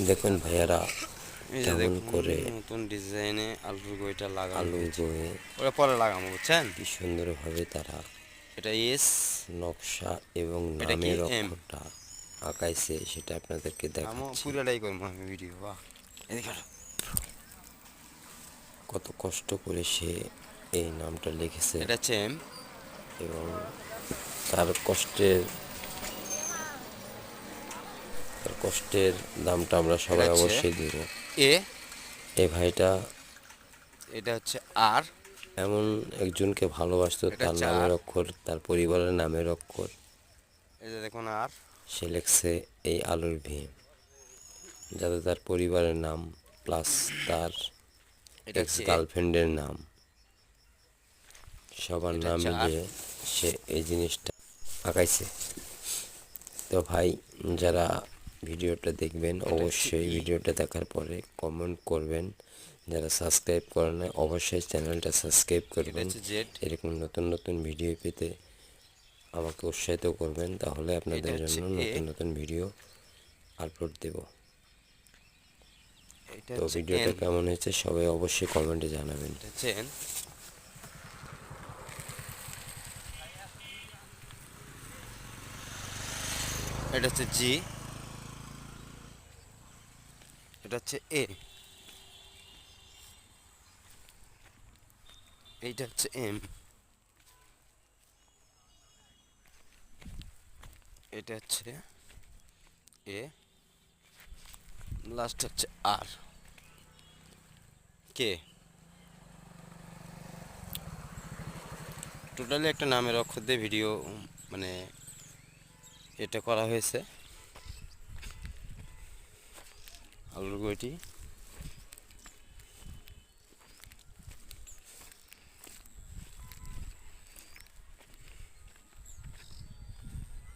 দেখুন ভাইয়ারা এই যে কেমন দেখুন করে নতুন ডিজাইনে আলুর গইটা লাগানো আলু হয়েছে। গয়ে ওটা পরে লাগাবো, বুঝছেন? কি সুন্দরভাবে তারা এটা এস, নকশা এবং এটা কি নামের এম। অক্ষরটা আঁকাইছে সেটা আপনাদেরকে আমও দেখাচ্ছি। পুরাটাই করবো আমি ভিডিও। বাহ, এদিকে আসো। কত কষ্ট করে সে এই নামটা লিখেছে এটা হচ্ছে এম। এবং তার কষ্টের দামটা আমরা এটা সবাই হচ্ছে অবশ্যই দিব। এ। এই ভাইটা এটা হচ্ছে আর। এমন একজনকে ভালোবাসতো, এটা তার হচ্ছে নামের আর। অক্ষর, তার পরিবারের নামের অক্ষর এই যে দেখুন আর। সে লেখছে এই আলুর ভীম, যাতে তার পরিবারের নাম প্লাস তার এটা এক্স হচ্ছে এ। গার্লফ্রেন্ডের নাম সবার এটা নাম হচ্ছে আর। মিলিয়ে সে এই জিনিসটা আঁকাইছে। তো ভাই, যারা ভিডিওটা দেখবেন এটা হচ্ছে অবশ্যই ই। ভিডিওটা দেখার পরে কমেন্ট করবেন। যারা সাবস্ক্রাইব করেন না অবশ্যই চ্যানেলটা সাবস্ক্রাইব এটা করবেন। হচ্ছে জেড। এরকম নতুন নতুন ভিডিও পেতে আমাকে উৎসাহিত করবেন, তাহলে এটা আপনাদের হচ্ছে জন্য এ। নতুন নতুন ভিডিও আপলোড দেব। এটা তো হচ্ছে ভিডিওটা এন। কেমন হয়েছে সবাই অবশ্যই কমেন্টে জানাবেন। এটা হচ্ছে এন। এটা হচ্ছে জি। এটা হচ্ছে এ। এইটা হচ্ছে এম। এটা হচ্ছে এ। লাস্ট হচ্ছে আর। কে। টোটালি একটা নামের অক্ষর দিয়ে ভিডিও, মানে এটা করা হয়েছে আলুর গইটি।